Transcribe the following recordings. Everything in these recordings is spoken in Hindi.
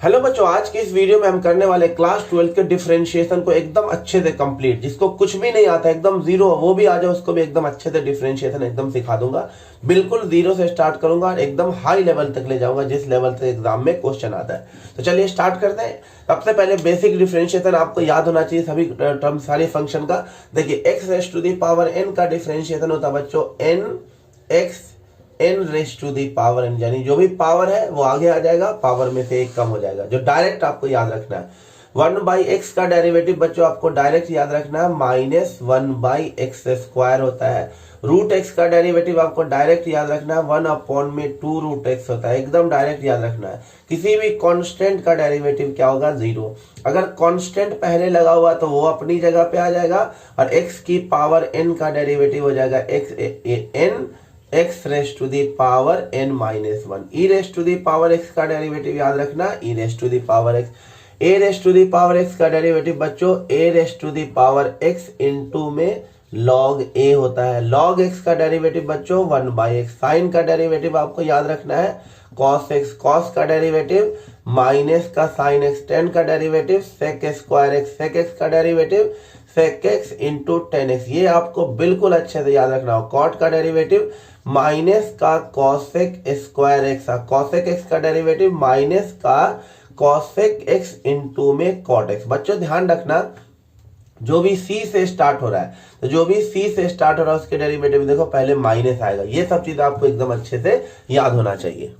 हेलो बच्चों, आज के इस वीडियो में हम करने वाले क्लास 12 के डिफरेंशिएशन को एकदम अच्छे से कंप्लीट। जिसको कुछ भी नहीं आता, एकदम जीरो, वो भी आ जाए, उसको भी एकदम अच्छे से डिफरेंशिएशन एकदम सिखा दूंगा। बिल्कुल जीरो से स्टार्ट करूंगा और एकदम हाई लेवल तक ले जाऊंगा, जिस लेवल से एग्जाम में क्वेश्चन आता है। तो चलिए स्टार्ट करते हैं। सबसे पहले बेसिक डिफरेंशिएशन आपको याद होना चाहिए सभी टर्म, सारे फंक्शन का। देखिए, X raise to the power N का डिफरेंशिएशन होता है बच्चों N X N raise to the power N, यानी जो भी पावर है वो आगे आ जाएगा, पावर में से एक कम हो जाएगा। जो डायरेक्ट आपको याद रखना है, 1/x का डेरिवेटिव बच्चों आपको डायरेक्ट याद रखना है -1/x² होता है। रूट एक्स का डेरिवेटिव आपको डायरेक्ट याद रखना है 1/2√x होता है, एकदम डायरेक्ट याद रखना है। किसी भी कांस्टेंट का डेरिवेटिव क्या होगा? 0। अगर कांस्टेंट पहले लगा हुआ तो वो अपनी जगह पे आ जाएगा, और x की पावर n का डेरिवेटिव हो जाएगा x raise to the power n-1। e raise to the power x का डेरिवेटिव याद रखना, e raise to the power x। a raise to the power x का डेरिवेटिव बच्चों a raise to the power x into में log a होता है। log x का डेरिवेटिव बच्चों 1/x। साइन का डेरिवेटिव आपको याद रखना है cos x। cos का डेरिवेटिव माइनस का sin x। tan का derivative sec square x। sec x का derivative sec x into tan x। ये आपको बिल्कुल अच्छे से याद रखना हो। cot का डेरिवेटिव माइनस का cosec square x। cosec x का डेरिवेटिव माइनस का cosec x इंटू में cot x। बच्चों ध्यान रखना, जो भी c से स्टार्ट हो रहा है, तो जो भी c से स्टार्ट हो रहा है उसके डेरिवेटिव देखो पहले माइनस आएगा। ये सब चीज आपको एकदम अच्छे से याद होना चाहिए।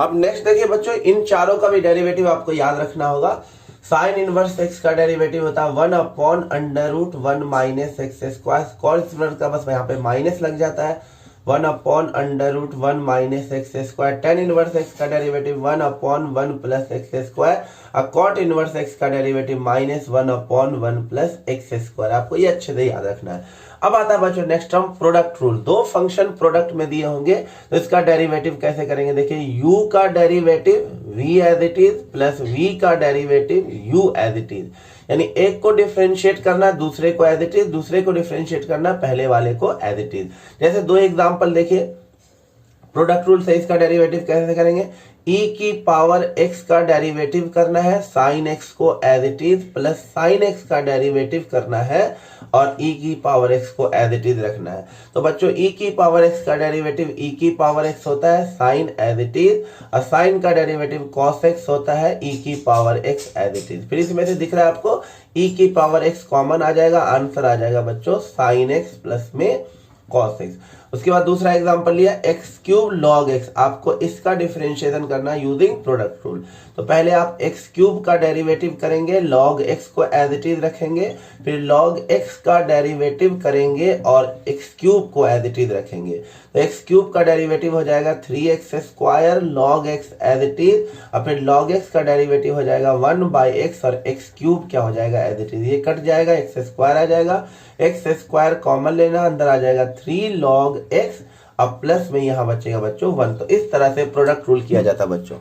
अब नेक्स्ट देखिए बच्चों, इन चारों का भी डेरिवेटिव आपको याद रखना होगा। साइन इनवर्स x का डेरिवेटिव होता है 1/√1 - x²। कॉस इनवर्स का बस यहाँ पे माइनस लग जाता है 1/√1 - x²। tan इनवर्स x का डेरिवेटिव 1/1 + x²। और कॉट इनवर्स x का डेरिवेटिव -1/1 + x²। आपको ये अच्छे से याद रखना है। अब आता है बच्चों नेक्स्ट टर्म, प्रोडक्ट रूल। दो फंक्शन प्रोडक्ट में दिए होंगे तो इसका डेरिवेटिव कैसे करेंगे? देखिए, u का derivative v as it is plus v का derivative u as it is, यानी एक को डिफरेंशिएट करना दूसरे को एज इट इज, दूसरे को डिफरेंशिएट करना पहले वाले को एज इट इज। जैसे दो एग्जांपल देखिए, प्रोडक्ट रूल से इसका डेरिवेटिव कैसे करेंगे? e की पावर x का डेरिवेटिव करना है sin x को as it is, plus sin x का डेरिवेटिव करना है और e की पावर x को एज इट इज रखना है। तो बच्चों e की पावर x का डेरिवेटिव e की पावर x होता है sin एज इट इज, और sin का डेरिवेटिव cos x होता है e की power x as it is. फिर इसमें से दिख रहा है आपको e की पावर x कॉमन आ जाएगा, आंसर आ जाएगा बच्चों sin x प्लस में cos x। उसके बाद दूसरा एग्जांपल लिया x³ log x। आपको इसका डिफरेंशिएशन करना है यूजिंग प्रोडक्ट रूल। तो पहले आप x³ का डेरिवेटिव करेंगे, log x को एज इट इज रखेंगे, फिर log x का डेरिवेटिव करेंगे और x³ को एज इट इज रखेंगे। तो x³ का डेरिवेटिव हो जाएगा 3x² log x as it is, और फिर log x का डेरिवेटिव हो जाएगा 1/x, और x³ क्या हो जाएगा? As it is. ये कट जाएगा, x² आ जाएगा, x² कॉमन लेना, अंदर आ जाएगा 3 log x, अब प्लस में यहां बचेगा बच्चों 1। तो इस तरह से प्रोडक्ट रूल किया जाता बच्चों।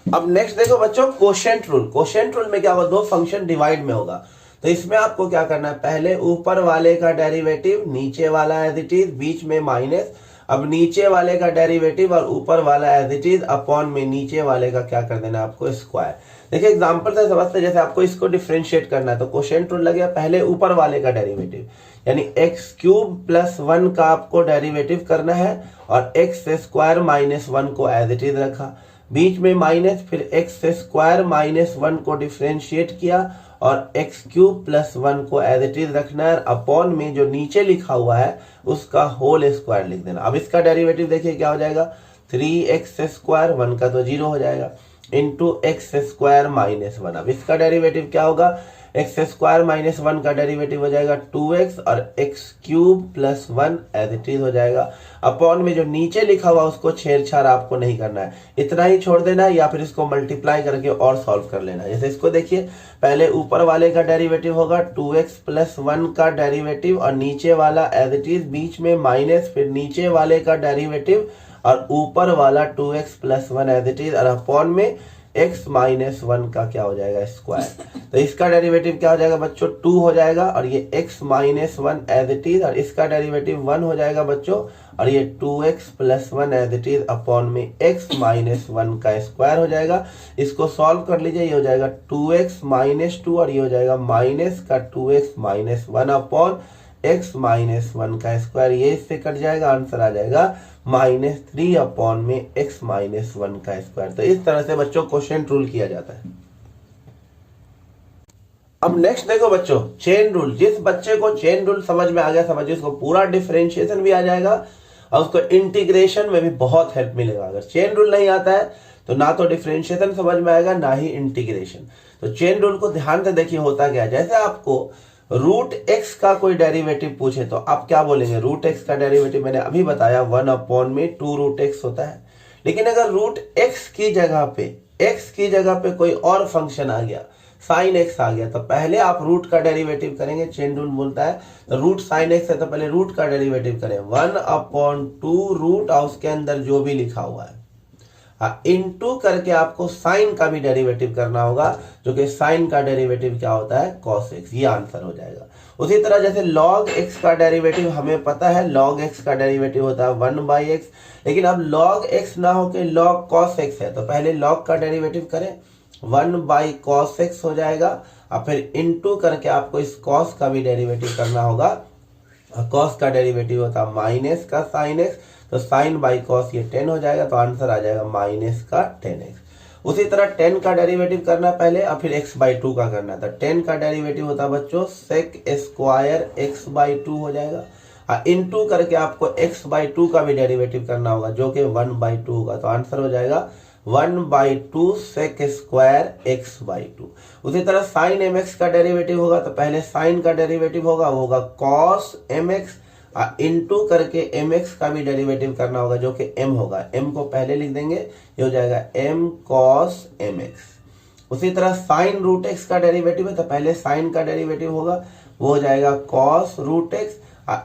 अब नेक्स्ट देखो बच्चों, कोशेंट रूल। कोशेंट रूल में क्या होगा? दो फंक्शन डिवाइड में होगा, तो इसमें आपको क्या करना है? पहले ऊपर वाले का डेरिवेटिव, नीचे वाला एज इट इज, बीच में माइनस। अब नीचे वाले का डेरिवेटिव और ऊपर वाला एज इट इज, अपॉन में नीचे वाले का क्या कर देना आपको? स्क्वायर। देखिए एग्जांपल से समझते, जैसे आपको इसको डिफरेंशिएट करना है तो कोशेंट रूल लगेगा, पहले ऊपर वाले का डेरिवेटिव यानी x³ + 1 का आपको डेरिवेटिव करना है, और x² - 1 को एज इट इज रखा, बीच में माइनस, फिर x² - 1 को डिफरेंशिएट किया और x³ + 1 को एज इट इज रखना है, अपॉन में जो नीचे लिखा हुआ है उसका होल स्क्वायर लिख देना। अब इसका डेरिवेटिव देखिए क्या हो जाएगा? 3x², 1 का तो 0 हो जाएगा, इंटू x² - 1। अब इसका डेरिवेटिव क्या होगा? x² - 1 का डेरिवेटिव हो जाएगा 2x, और x³ + 1 एज इट इज हो जाएगा, अपॉन में जो नीचे लिखा हुआ उसको छेड़छाड़ आपको नहीं करना है, इतना ही छोड़ देना है, या फिर इसको मल्टीप्लाई करके और सॉल्व कर लेना है। जैसे इसको देखिए, पहले ऊपर वाले का डेरिवेटिव होगा 2x + 1 का डेरिवेटिव, और नीचे वाला एज इट इज, बीच में माइनस, फिर नीचे वाले का डेरिवेटिव और ऊपर वाला 2x + 1 एज इट इज, और अपॉन में x माइनस 1 का क्या हो जाएगा स्क्वायर। तो इसका डेरिवेटिव क्या हो जाएगा बच्चों 2 हो जाएगा और ये x minus 1 as it is, और इसका डेरिवेटिव 1 हो जाएगा बच्चों, और ये 2x plus 1 as it is upon में x माइनस 1 का स्क्वायर हो जाएगा। इसको सॉल्व कर लीजिए, ये हो जाएगा 2x माइनस 2 और ये हो जाएगा माइनस का 2x minus 1 upon x minus 1 का स्क्वायर, ये इससे कट जाएगा, आंसर आ जाएगा -3 अपॉन में x माइनस 1 का स्क्वायर। तो इस तरह से बच्चों क्वोशिएंट रूल किया जाता है। अब नेक्स्ट देखो बच्चों चेन रूल। जिस बच्चे को चेन रूल समझ में आ गया, समझिए उसको पूरा डिफरेंशिएशन भी आ जाएगा और उसको इंटीग्रेशन में भी बहुत हेल्प मिलेगा। अगर चेन रूल नहीं आता है तो ना तो डिफरेंशिएशन समझ में आएगा ना ही इंटीग्रेशन। तो चेन रूल को ध्यान से देखिए होता क्या है। जैसे आपको रूट एक्स का कोई डेरिवेटिव पूछे तो आप क्या बोलेंगे, रूट एक्स का डेरिवेटिव मैंने अभी बताया 1 अपॉन में 2 रूट एक्स होता है। लेकिन अगर रूट एक्स की जगह पे कोई और फंक्शन आ गया, साइन एक्स आ गया, तो पहले आप रूट का डेरिवेटिव करेंगे। चेन रूल बोलता है तो रूट साइन एक्स है तो पहले रूट का डेरिवेटिव करें 1 अपॉन 2 रूट और उसके अंदर जो भी लिखा हुआ है इनटू करके आपको साइन का भी डेरिवेटिव करना होगा, जो कि साइन का डेरिवेटिव क्या होता है कॉस एक्स, ये आंसर हो जाएगा। उसी तरह जैसे लॉग एक्स का डेरिवेटिव हमें पता है, लॉग एक्स का डेरिवेटिव होता है 1/x, लेकिन अब लॉग एक्स ना होके लॉग कॉस एक्स है तो पहले लॉग का डेरिवेटिव करें 1/cos x हो जाएगा और फिर इनटू करके आपको इस कॉस का भी डेरिवेटिव करना होगा। कॉस का डेरिवेटिव होता है माइनस का साइन एक्स, तो साइन बाई कॉस ये 10 हो जाएगा, तो आंसर आ जाएगा माइनस का 10x। उसी तरह 10 का डेरिवेटिव करना पहले और फिर x/2 का करना था। 10 का डेरिवेटिव होता है बच्चों sec स्क्वायर x/2 हो जाएगा। इनटू करके आपको x/2 का भी डेरिवेटिव करना होगा जो कि 1/2 होगा, तो आंसर हो जाएगा 1/2 sec स्क्वायर x/2। उसी तरह साइन mx का डेरिवेटिव होगा तो पहले साइन का डेरिवेटिव होगा, वो होगा cos mx, इनटू करके mx का भी डेरिवेटिव करना होगा जो कि m होगा, m को पहले लिख देंगे, ये हो जाएगा m cos mx। उसी तरह साइन रूट x का डेरिवेटिव है तो पहले साइन का डेरिवेटिव होगा, वो हो जाएगा cos रूट x,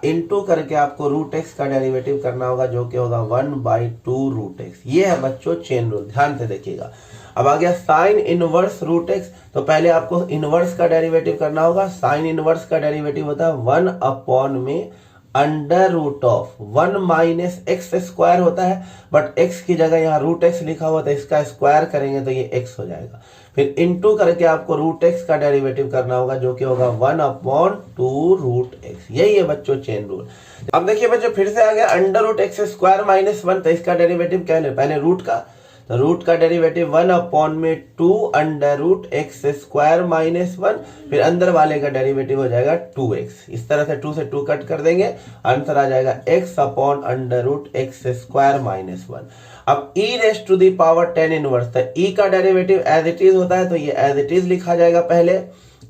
इनटू करके आपको रूट एक्स का डेरिवेटिव करना होगा जो कि होगा 1/2 रूट एक्स। ये है बच्चों चेन रूल, ध्यान से देखिएगा। अब आ गया साइन इनवर्स रूट एक्स, तो पहले आपको इनवर्स का डेरिवेटिव करना होगा। साइन इनवर्स का डेरिवेटिव होता है 1 अपॉन में under root of 1 minus x square होता है, बट एक्स की जगह यहाँ रूट एक्स लिखा हुआ था, इसका स्क्वायर करेंगे तो ये एक्स हो जाएगा। फिर इनटू करके आपको रूट एक्स का डेरिवेटिव करना होगा जो कि होगा 1/2 रूट एक्स। यही है बच्चों चेन रूल। अब देखिए बच्चों फिर से आ गया under root x square minus 1, तो इसका डेरिवेटिव क्या है, पहले रूट का, तो रूट का derivative 1/2 under root x square minus 1, फिर अंदर वाले का डेरिवेटिव हो जाएगा 2x। इस तरह से 2 से 2 कट कर देंगे, आंसर आ जाएगा x upon under root x square minus 1। अब e raised to the power 10 inverse, तो e का डेरिवेटिव एज इट इज होता है तो ये एज इट इज लिखा जाएगा पहले,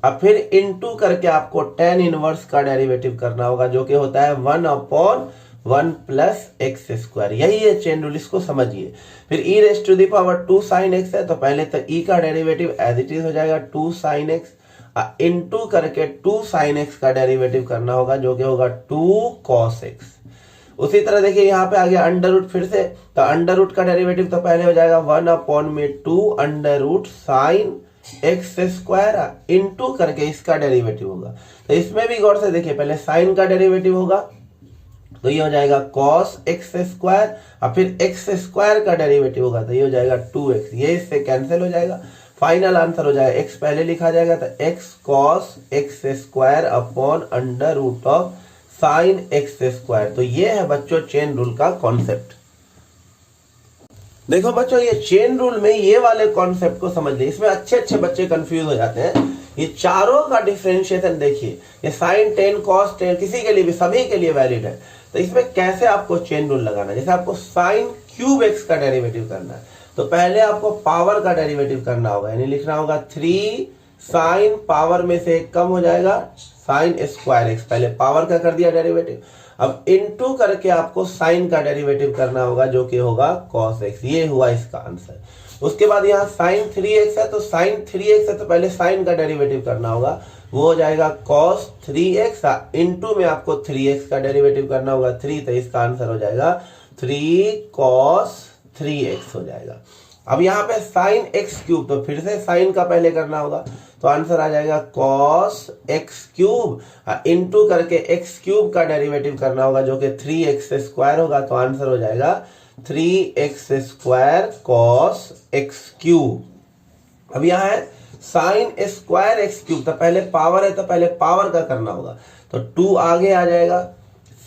अब फिर इनटू करके आपको 10 इनवर्स का डेरिवेटिव करना होगा जो कि होता है 1/1 प्लस एक्स स्क्वायर। यही है चेन रूल, इसको समझिए। फिर e raised to the power 2 sine x है तो पहले तो e का डेरिवेटिव एज इट इज हो जाएगा 2 साइन एक्स, इनटू करके 2 साइन एक्स का डेरिवेटिव करना होगा जो कि होगा 2 कॉस एक्स। उसी तरह देखिए यहाँ पे आ गया अंडर रूट, फिर से तो अंडर रूट का डेरिवेटिव तो पहले हो जाएगा 1/2 under root sine x square, into करके इसका डेरिवेटिव होगा। तो इसमें भी गौर से देखिए, पहले साइन का डेरिवेटिव होगा तो ये हो जाएगा cos एक्स स्क्वायर, और फिर एक्स स्क्वायर का डेरिवेटिव होगा तो ये हो जाएगा 2x, ये इससे कैंसिल हो जाएगा। फाइनल आंसर हो जाएगा x पहले लिखा जाएगा तो x cos x square upon under root of sine x square. तो ये है बच्चों चेन रूल का कॉन्सेप्ट। देखो बच्चों ये चेन रूल में ये वाले कॉन्सेप्ट को समझ लीजिए, इसमें अच्छे बच्चे कंफ्यूज हो जाते हैं। ये चारों का डिफरेंशिएशन देखिए, ये साइन 10 cos 10 किसी के लिए भी, सभी के लिए वैलिड है। तो इसमें कैसे आपको चेन रूल लगाना है, जैसे आपको साइन क्यूब एक्स का डेरिवेटिव करना है तो पहले आपको पावर का डेरिवेटिव करना होगा, यानी लिखना होगा 3 साइन पावर में से एक कम हो जाएगा साइन स्क्वायर एक्स, पहले पावर का कर दिया डेरिवेटिव। अब इनटू करके आपको साइन का डेरिवेटिव करना होगा जो कि होगा cos x, ये हुआ इसका आंसर। उसके बाद यहाँ साइन 3x है तो साइन 3x है तो पहले साइन का डेरिवेटिव करना होगा, वो हो जाएगा cos 3x, इनटू में आपको 3x का डेरिवेटिव करना होगा 3, तो इसका आंसर हो जाएगा 3 cos 3x हो जाएगा। अब यहाँ पे साइन एक्स क्यूब, तो फिर से साइन का पहले करना होगा, तो आंसर आ जाएगा कॉस एक्स क्यूब इंटू करके एक्स क्यूब का डेरिवेटिव करना होगा जो कि 3x² होगा, तो आंसर हो जाएगा 3x² कॉस एक्स क्यूब। अब यहाँ है साइन स्क्वायर एक्स क्यूब, तो पहले पावर है तो पहले पावर का करना होगा, तो 2 आगे आ जाएगा,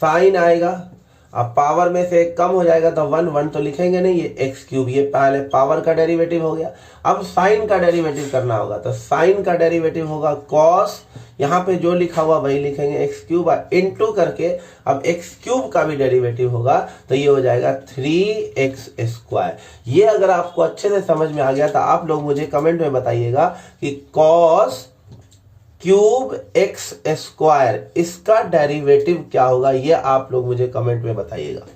साइन आएगा, अब पावर में से कम हो जाएगा तो 1 तो लिखेंगे नहीं, ये एक्स क्यूब, ये पहले पावर का डेरिवेटिव हो गया। अब साइन का डेरिवेटिव करना होगा, तो साइन का डेरिवेटिव होगा कॉस, यहाँ पे जो लिखा हुआ वही लिखेंगे, एक्स क्यूब इंटू करके अब एक्स क्यूब का भी डेरिवेटिव होगा, तो ये हो जाएगा 3x²। ये अगर आपको अच्छे से समझ में आ गया तो आप लोग मुझे कमेंट में बताइएगा कि कॉस क्यूब x² इसका डेरिवेटिव क्या होगा, ये आप लोग मुझे कमेंट में बताइएगा।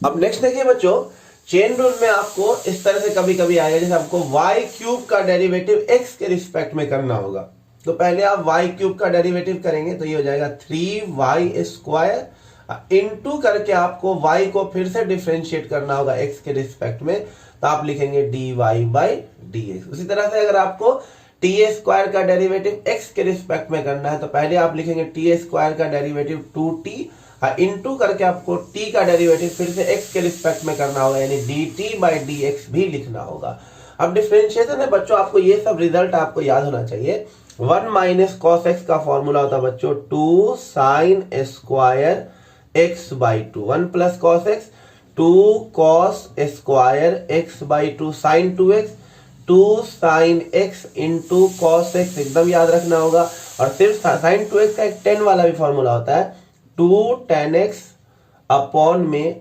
अब नेक्स्ट देखिए बच्चों, चेन रूल में आपको इस तरह से कभी कभी आएगा, जैसे आपको y क्यूब का डेरिवेटिव x के रिस्पेक्ट में करना होगा, तो पहले आप y क्यूब का डेरिवेटिव करेंगे, तो ये हो जाएगा 3y² इंटू करके आपको y को फिर से डिफरेंशिएट करना होगा x के रिस्पेक्ट में, तो आप लिखेंगे dy/dx। उसी तरह से अगर आपको t² का डेरिवेटिव x के रिस्पेक्ट में करना है, तो पहले आप लिखेंगे t² का डेरिवेटिव 2t इंटू करके आपको t का डेरिवेटिव फिर से x के रिस्पेक्ट में करना होगा, यानी dt/dx भी लिखना होगा। अब डिफरेंशिएशन है बच्चों, आपको ये सब रिजल्ट आपको याद होना चाहिए। 1 - cos x का फॉर्मूला होता है बच्चों 2 sin² x/2, 1 + cos x 2 cos² x/2 sin 2x 2 sin x into cos x, एकदम याद रखना होगा। और सिर्फ sin 2x का एक 10 वाला भी फॉर्मूला होता है, 2 tan x अपॉन में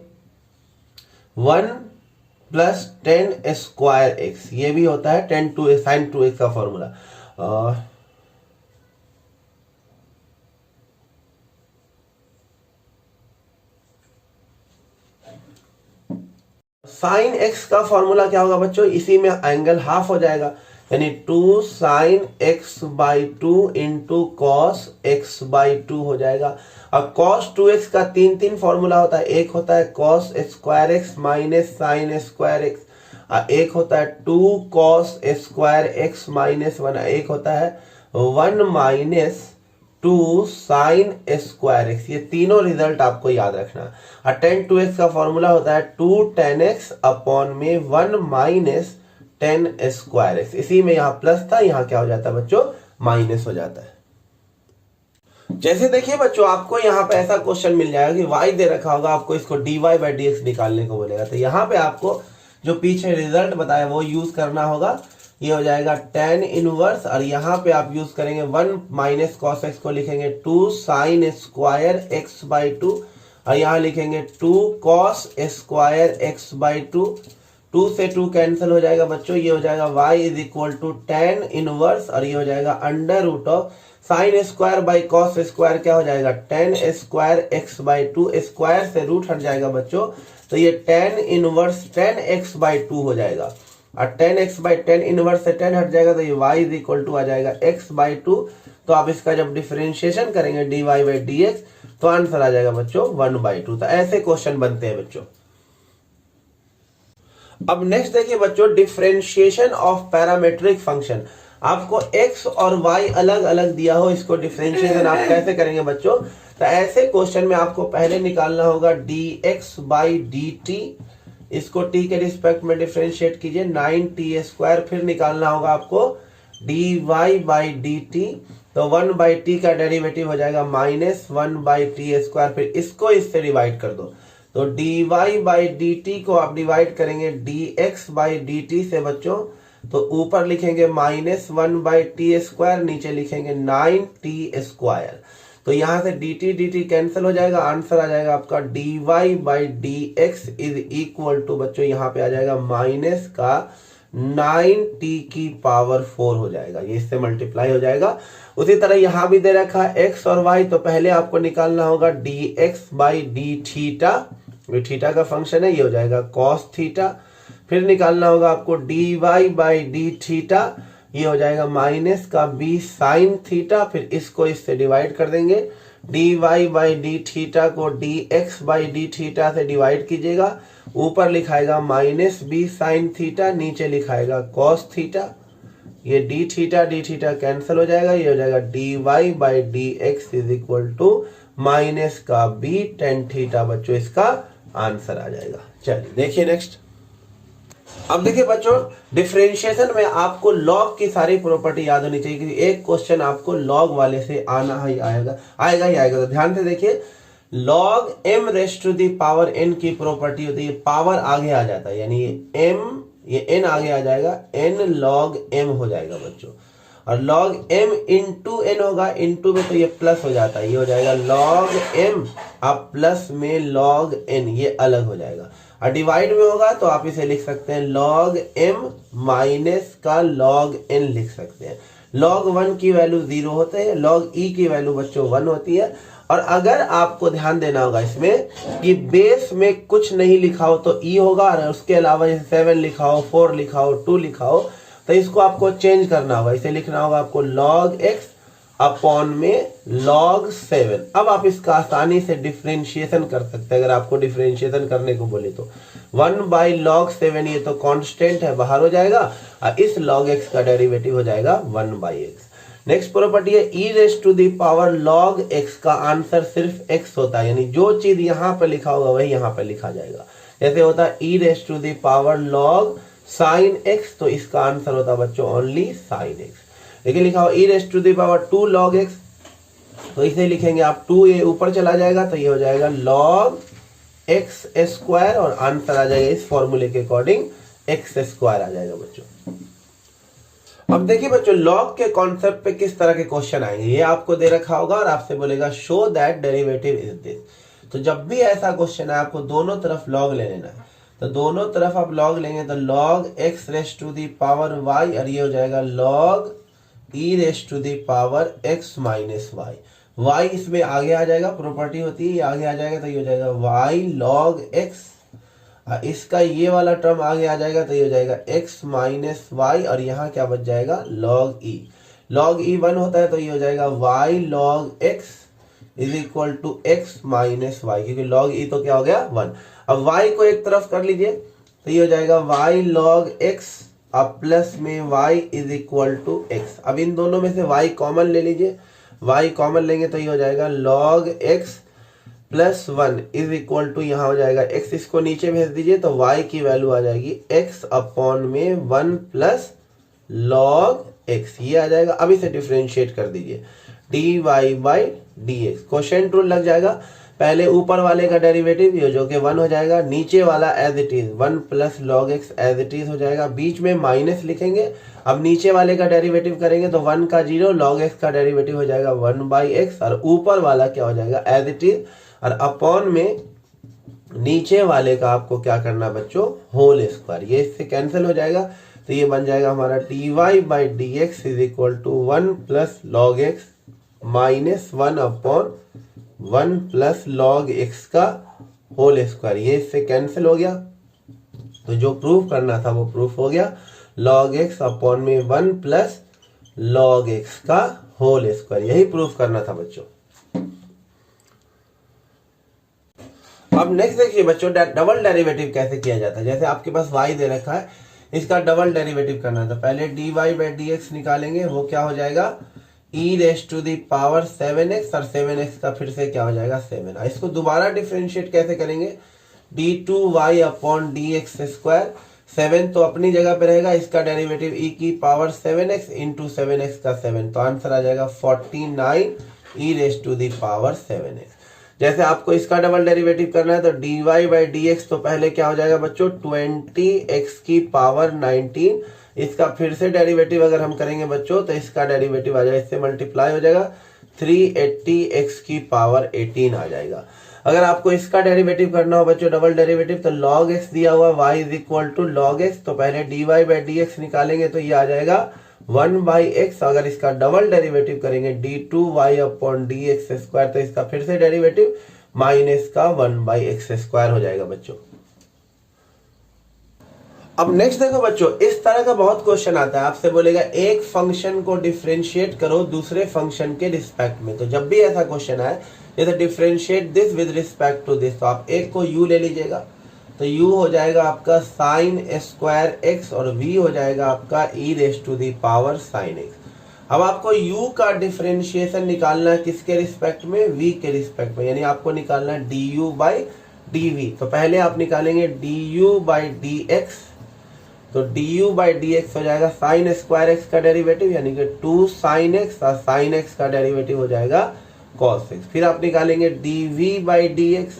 1 + tan² x, ये भी होता है sin 2x का फॉर्मूला। साइन एक्स का फॉर्मूला क्या होगा बच्चों, इसी में एंगल हाफ हो जाएगा, यानी 2 sin x/2 into cos x/2 हो जाएगा। अब cos 2x का 3 फॉर्मूला होता है, एक होता है cos² x minus sin² x, एक होता है 2 cos² x माइनस 1, एक होता है 1 - 2 sin² x। ये तीनों रिजल्ट आपको याद रखना है। tan 2x का फॉर्मूला होता है 2 tan x अपॉन में 1 - tan² x। इसी में यहाँ प्लस था, यहाँ क्या हो जाता है बच्चों, माइनस हो जाता है। जैसे देखिए बच्चों, आपको यहाँ पे ऐसा क्वेश्चन मिल जाएगा कि y दे रखा होगा, आपको इसको dy/dx निकालने को बोलेगा, तो यहाँ पे आपको जो पीछे रिजल्ट बताया वो यूज करना होगा। ये हो जाएगा tan इनवर्स, और यहाँ पे आप यूज करेंगे 1 - cos x को लिखेंगे 2 sin² x/2, और यहाँ लिखेंगे 2 cos² x/2, 2 से 2 कैंसिल हो जाएगा बच्चों, ये हो जाएगा y = tan इनवर्स, और ये हो जाएगा √ sin² cos² क्या हो जाएगा, tan² x/2, स्क्वायर से रूट हट जाएगा बच्चों, तो ये tan इनवर्स tan x/2 हो जाएगा, और tan x/tan इनवर्स से tan हट जाएगा, तो ये y = आ जाएगा x/2। तो आप इसका जब डिफरेंशिएशन करेंगे dy/dx, तो आंसर आ जाएगा बच्चों 1/2। तो ऐसे क्वेश्चन बनते हैं बच्चों। अब नेक्स्ट देखिए बच्चों, डिफरेंशिएशन ऑफ पैरामेट्रिक फंक्शन। आपको x और y अलग अलग दिया हो, इसको डिफरेंशिएशन आप कैसे करेंगे बच्चों, तो ऐसे क्वेश्चन में आपको पहले निकालना होगा dx/dt, इसको t के रिस्पेक्ट में डिफरेंशिएट कीजिए 9t², फिर निकालना होगा आपको dy/dt, तो 1/t का डेरिवेटिव हो जाएगा -1/t², फिर इसको इससे डिवाइड कर दो, तो dy/dt को आप डिवाइड करेंगे dx/dt से बच्चों, तो ऊपर लिखेंगे -1/t², नीचे लिखेंगे 9t², तो यहां से dt कैंसिल हो जाएगा, आंसर आ जाएगा आपका dy/dx = बच्चों यहाँ पे आ जाएगा माइनस का 9t⁴ हो जाएगा, ये इससे मल्टीप्लाई हो जाएगा। उसी तरह यहाँ भी दे रखा है x और y, तो पहले आपको निकालना होगा dx/dθ, ये थीटा का फंक्शन है, ये हो जाएगा cos थीटा, फिर निकालना होगा आपको dy/dθ, ये हो जाएगा माइनस का b sin थीटा, फिर इसको इससे डिवाइड कर देंगे D Y by D theta को D X by D theta से डिवाइड कीजिएगा, ऊपर लिखाएगा माइनस बी साइन थीटा, नीचे लिखाएगा कॉस थीटा। ये डी थीटा कैंसिल हो जाएगा, ये हो जाएगा D Y by D x is equal to minus का बी टेन थीटा। बच्चों इसका आंसर आ जाएगा। चलिए देखिए नेक्स्ट। अब देखिए बच्चों, डिफरेंशिएशन में आपको लॉग की सारी प्रॉपर्टी याद होनी चाहिए, क्योंकि एक क्वेश्चन आपको लॉग वाले से आना ही आएगा। तो ध्यान से देखिए, log m raise to the power n की प्रॉपर्टी होती है, पावर आगे आ जाता है, यानी ये n आगे आ जाएगा, n log m हो जाएगा बच्चों। और log m इंटू n होगा, इंटू में तो ये प्लस हो जाता है, ये हो जाएगा log m, अब प्लस में log n, ये अलग हो जाएगा। और डिवाइड में होगा तो आप इसे लिख सकते हैं log m माइनस का log n लिख सकते हैं। log 1 की वैल्यू 0 होते हैं, log e की वैल्यू बच्चों 1 होती है। और अगर आपको ध्यान देना होगा इसमें कि बेस में कुछ नहीं लिखा हो तो e होगा, और उसके अलावा जैसे 7 लिखा हो, 4 लिखा हो, 2 लिखा हो, तो इसको आपको चेंज करना होगा। इसे लिखना होगा आपको log x अपॉन में log 7। अब आप इसका आसानी से डिफरेंशिएशन कर सकते हैं, अगर आपको डिफरेंशिएशन करने को बोले तो 1 बाई log 7, ये तो कांस्टेंट है, बाहर हो जाएगा, और इस log x का डेरिवेटिव हो जाएगा 1 बाई x। नेक्स्ट प्रॉपर्टी है e raise to the power log x का आंसर सिर्फ x होता है, यानी जो चीज यहाँ पे लिखा होगा वही यहाँ पे लिखा जाएगा। जैसे होता है e raise to the power log sine x, तो इसका आंसर होता है बच्चों ओनली साइन x। लेकिन लिखा हो e raise to the power 2 log x, तो इसे लिखेंगे आप 2, ये ऊपर चला जाएगा तो ये हो जाएगा log x स्क्वायर, और आंसर आ जाएगा इस फॉर्मूले के अकॉर्डिंग x स्क्वायर आ जाएगा बच्चों। अब देखिए बच्चों, लॉग के कॉन्सेप्ट पे किस तरह के क्वेश्चन आएंगे, ये आपको दे रखा होगा और आपसे बोलेगा show that derivative is this. तो जब भी ऐसा क्वेश्चन है आपको दोनों तरफ लॉग ले लेना है, तो दोनों तरफ आप लॉग लेंगे तो log x raise to the power y, और ये हो जाएगा log e raise to the power x minus y। y इसमें आगे आ जाएगा, प्रॉपर्टी होती है, ये आगे आ जाएगा तो ये हो जाएगा y log x, इसका ये वाला टर्म आगे आ जाएगा तो ये हो जाएगा x माइनस वाई, और यहाँ क्या बच जाएगा log e। log e 1 होता है तो ये हो जाएगा y log x is equal to x minus y, क्योंकि log e तो क्या हो गया 1। अब y को एक तरफ कर लीजिए तो ये हो जाएगा y log x, अब प्लस में y is equal to x। अब इन दोनों में से y कॉमन ले लीजिए, y कॉमन लेंगे तो ये हो जाएगा log x plus 1 is equal to, यहाँ हो जाएगा x, इसको नीचे भेज दीजिए तो y की वैल्यू आ जाएगी x अपॉन में 1 प्लस log x, ये आ जाएगा। अब इसे डिफरेंशिएट कर दीजिए, dy by dx, quotient rule लग जाएगा। पहले ऊपर वाले का डेरिवेटिव ये जो कि 1 हो जाएगा, नीचे वाला as it is 1 plus log x as it is हो जाएगा, बीच में माइनस लिखेंगे। अब नीचे वाले का डेरिवेटिव करेंगे तो 1 का 0, log x का डेरिवेटिव हो जाएगा 1 बाई x, और ऊपर वाला क्या हो जाएगा एज इट इज, और अपॉन में नीचे वाले का आपको क्या करना बच्चों होल स्क्वायर, ये इससे कैंसिल हो जाएगा तो ये बन जाएगा हमारा dy by D x is equal to 1 plus log x minus 1 upon 1 plus log x का होल स्क्वायर, ये इससे कैंसिल हो गया। तो जो प्रूफ करना था वो प्रूफ हो गया, log x अपॉन में 1 प्लस log x का होल स्क्वायर, यही प्रूफ करना था बच्चों। अब नेक्स्ट देखिए बच्चों, डबल डेरिवेटिव कैसे किया जाता है। जैसे आपके पास y दे रखा है, इसका डबल डेरिवेटिव करना है तो पहले dy बाई dx निकालेंगे, वो क्या हो जाएगा e raise to the power 7x, और 7x का फिर से क्या हो जाएगा 7। इसको दोबारा डिफरेंशिएट कैसे करेंगे, d2y अपॉन dx स्क्वायर, 7 तो अपनी जगह पे रहेगा, इसका डेरिवेटिव e की पावर 7x इंटू 7x का 7, तो आंसर आ जाएगा 49 e raise to the power 7x। जैसे आपको इसका डबल डेरिवेटिव करना है तो dy बाई dx, तो पहले क्या हो जाएगा बच्चों 20x की पावर 19, इसका फिर से डेरिवेटिव अगर हम करेंगे बच्चों तो इसका डेरिवेटिव आ जाएगा, इससे मल्टीप्लाई हो जाएगा 380x की पावर 18 आ जाएगा। अगर आपको इसका डेरिवेटिव करना हो बच्चों डबल डेरिवेटिव, तो log x दिया हुआ y is equal to log x, तो पहले dy बाई dx निकालेंगे तो ये आ जाएगा 1 बाई एक्स। अगर इसका डबल डेरिवेटिव करेंगे d2y अपॉन dx स्क्वायर, तो इसका फिर से डेरिवेटिव माइनस का 1 बाई एक्स स्क्वायर हो जाएगा बच्चों। अब नेक्स्ट देखो बच्चों, इस तरह का बहुत क्वेश्चन आता है, आपसे बोलेगा एक फंक्शन को डिफरेंशिएट करो दूसरे फंक्शन के रिस्पेक्ट में। तो जब भी ऐसा क्वेश्चन आए, जैसे differentiate this with respect to this, तो आप एक को u ले लीजिएगा, तो u हो जाएगा आपका साइन स्क्वायर x और v हो जाएगा आपका e raise to the power sine x। अब आपको u का डिफरेंशिएशन निकालना है किसके रिस्पेक्ट में, v के रिस्पेक्ट में, यानी आपको निकालना है du बाई dv। तो पहले आप निकालेंगे du बाई dx, तो du बाई dx हो जाएगा साइन स्क्वायर x का डेरिवेटिव यानी कि 2 साइन x और साइन x का डेरिवेटिव हो जाएगा cos x। फिर आप निकालेंगे dv बाई dx,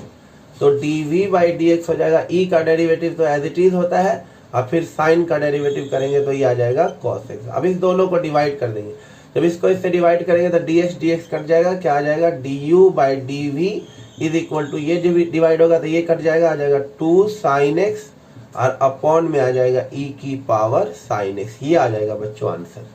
तो dv बाई dx हो जाएगा e का डेरिवेटिव तो एज इट इज होता है, और फिर साइन का डेरिवेटिव करेंगे तो ये आ जाएगा cos x। अब इस दोनों को डिवाइड कर देंगे, जब इसको इससे डिवाइड करेंगे तो dx कट जाएगा, क्या आ जाएगा du by dv is equal to, ये डिवाइड होगा तो ये कट जाएगा, आ जाएगा 2 साइन x और अपॉन में आ जाएगा e की पावर साइन x। ये आ जाएगा बच्चों आंसर।